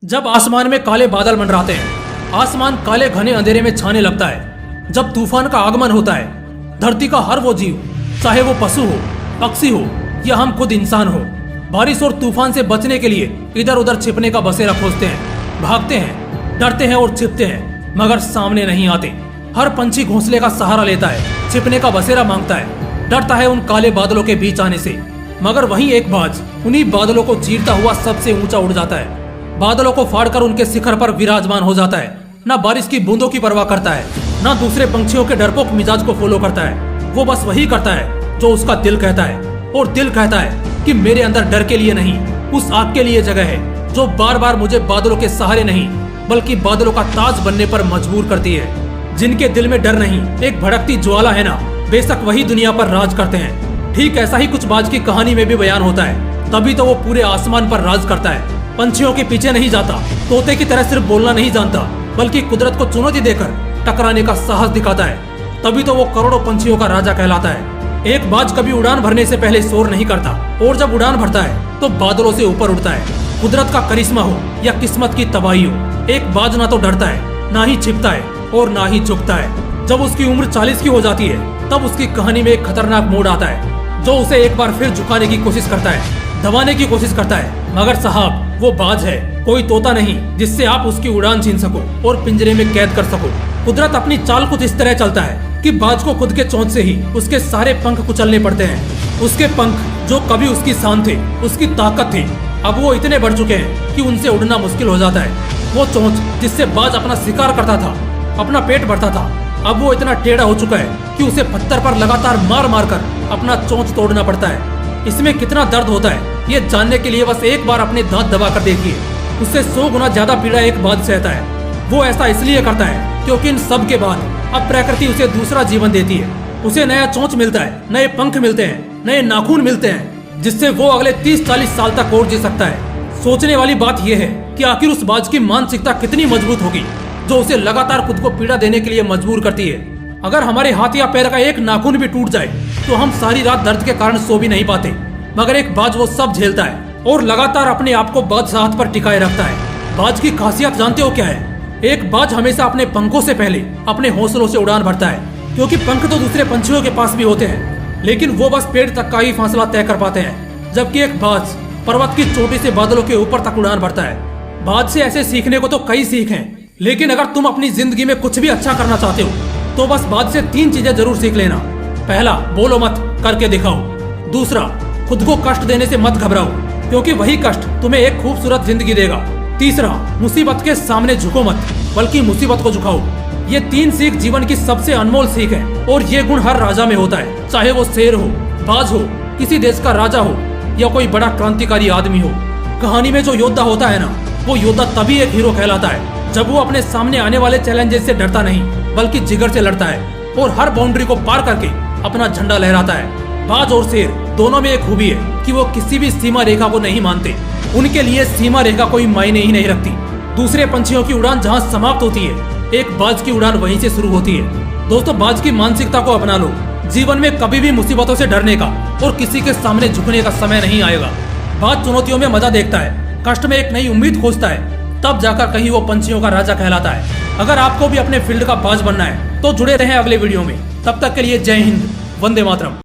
जब आसमान में काले बादल मंडराते हैं, आसमान काले घने अंधेरे में छाने लगता है। जब तूफान का आगमन होता है, धरती का हर वो जीव, चाहे वो पशु हो, पक्षी हो या हम खुद इंसान हो, बारिश और तूफान से बचने के लिए इधर उधर छिपने का बसेरा खोजते हैं, भागते हैं, डरते हैं और छिपते हैं, मगर सामने नहीं आते। हर पंछी घोंसले का सहारा लेता है, छिपने का बसेरा मांगता है, डरता है उन काले बादलों के बीच आने से। मगर वहीं एक बाज उन्हीं बादलों को चीरता हुआ सबसे ऊंचा उड़ जाता है, बादलों को फाड़कर उनके शिखर पर विराजमान हो जाता है। ना बारिश की बूंदों की परवाह करता है, ना दूसरे पंछियों के डरपोक मिजाज को फॉलो करता है। वो बस वही करता है जो उसका दिल कहता है, और दिल कहता है कि मेरे अंदर डर के लिए नहीं, उस आग के लिए जगह है जो बार बार मुझे बादलों के सहारे नहीं बल्कि बादलों का ताज बनने पर मजबूर करती है। जिनके दिल में डर नहीं, एक भड़कती ज्वाला है ना, बेशक वही दुनिया पर राज करते हैं। ठीक ऐसा ही कुछ बाज की कहानी में भी बयान होता है। तभी तो वो पूरे आसमान पर राज करता है, पंछियों के पीछे नहीं जाता, तोते की तरह सिर्फ बोलना नहीं जानता बल्कि कुदरत को चुनौती देकर टकराने का साहस दिखाता है। तभी तो वो करोड़ों पंछियों का राजा कहलाता है। एक बाज कभी उड़ान भरने से पहले शोर नहीं करता, और जब उड़ान भरता है तो बादलों से ऊपर उड़ता है। कुदरत का करिश्मा हो या किस्मत की तबाही हो, एक बाज ना तो डरता है, ना ही छिपता है और ना ही झुकता है। जब उसकी उम्र 40 की हो जाती है, तब उसकी कहानी में एक खतरनाक मोड़ आता है जो उसे एक बार फिर झुकाने की कोशिश करता है, दबाने की कोशिश करता है। मगर साहब, वो बाज है, कोई तोता नहीं जिससे आप उसकी उड़ान छीन सको और पिंजरे में कैद कर सको। कुदरत अपनी चाल कुछ इस तरह चलता है कि बाज को खुद के चोंच से ही उसके सारे पंख कुचलने पड़ते हैं। उसके पंख जो कभी उसकी शान थे, उसकी ताकत थी, अब वो इतने बढ़ चुके हैं कि उनसे उड़ना मुश्किल हो जाता है। वो चोंच जिससे बाज अपना शिकार करता था, अपना पेट भरता था, अब वो इतना टेढ़ा हो चुका है कि उसे पत्थर पर लगातार मार मार कर अपना चोंच तोड़ना पड़ता है। इसमें कितना दर्द होता है ये जानने के लिए बस एक बार अपने दांत दबा कर देखिए। उससे 100 गुना ज्यादा पीड़ा एक बाज सहता है। वो ऐसा इसलिए करता है क्योंकि इन सब के बाद अब प्रकृति उसे दूसरा जीवन देती है। उसे नया चोंच मिलता है, नए पंख मिलते हैं, नए नाखून मिलते हैं, जिससे वो अगले 30-40 साल तक और जी सकता है। सोचने वाली बात यह है कि आखिर उस बाज की मानसिकता कितनी मजबूत होगी जो उसे लगातार खुद को पीड़ा देने के लिए मजबूर करती है। अगर हमारे हाथ या पैर का एक नाखून भी टूट जाए तो हम सारी रात दर्द के कारण सो भी नहीं पाते, मगर एक बाज वो सब झेलता है और लगातार अपने आप को बादशाहत पर टिकाए रखता है। बाज की खासियत जानते हो क्या है? एक बाज हमेशा अपने पंखों से पहले अपने हौसलों से उड़ान भरता है, क्योंकि पंख तो दूसरे पंछियों के पास भी होते हैं, लेकिन वो बस पेड़ तक का ही फासला तय कर पाते हैं, जबकि एक बाज पर्वत की चोटी से बादलों के ऊपर तक उड़ान भरता है। बाज से ऐसे सीखने को तो कई सीख हैं, लेकिन अगर तुम अपनी जिंदगी में कुछ भी अच्छा करना चाहते हो तो बस बाज से 3 चीजें जरूर सीख लेना। पहला, बोलो मत, करके दिखाओ। दूसरा, खुद को कष्ट देने से मत घबराओ, क्योंकि वही कष्ट तुम्हें एक खूबसूरत जिंदगी देगा। तीसरा, मुसीबत के सामने झुको मत, बल्कि मुसीबत को झुकाओ। ये 3 सीख जीवन की सबसे अनमोल सीख है, और ये गुण हर राजा में होता है, चाहे वो शेर हो, बाज हो, किसी देश का राजा हो या कोई बड़ा क्रांतिकारी आदमी हो। कहानी में जो योद्धा होता है ना, वो योद्धा तभी एक हीरो कहलाता है जब वो अपने सामने आने वाले चैलेंजेस से डरता नहीं बल्कि जिगर से लड़ता है और हर बाउंड्री को पार करके अपना झंडा लहराता है। बाज और शेर दोनों में एक खूबी है कि वो किसी भी सीमा रेखा को नहीं मानते। उनके लिए सीमा रेखा कोई मायने ही नहीं रखती। दूसरे पंछियों की उड़ान जहाँ समाप्त होती है, एक बाज की उड़ान वहीं से शुरू होती है। दोस्तों, बाज की मानसिकता को अपना लो। जीवन में कभी भी मुसीबतों से डरने का और किसी के सामने झुकने का समय नहीं आएगा। बाज चुनौतियों में मजा देखता है, कष्ट में एक नई उम्मीद खोजता है, तब जाकर कहीं वो पंछियों का राजा कहलाता है। अगर आपको भी अपने फील्ड का बाज बनना है तो जुड़े रहें अगले वीडियो में। तब तक के लिए जय हिंद, वंदे मातरम।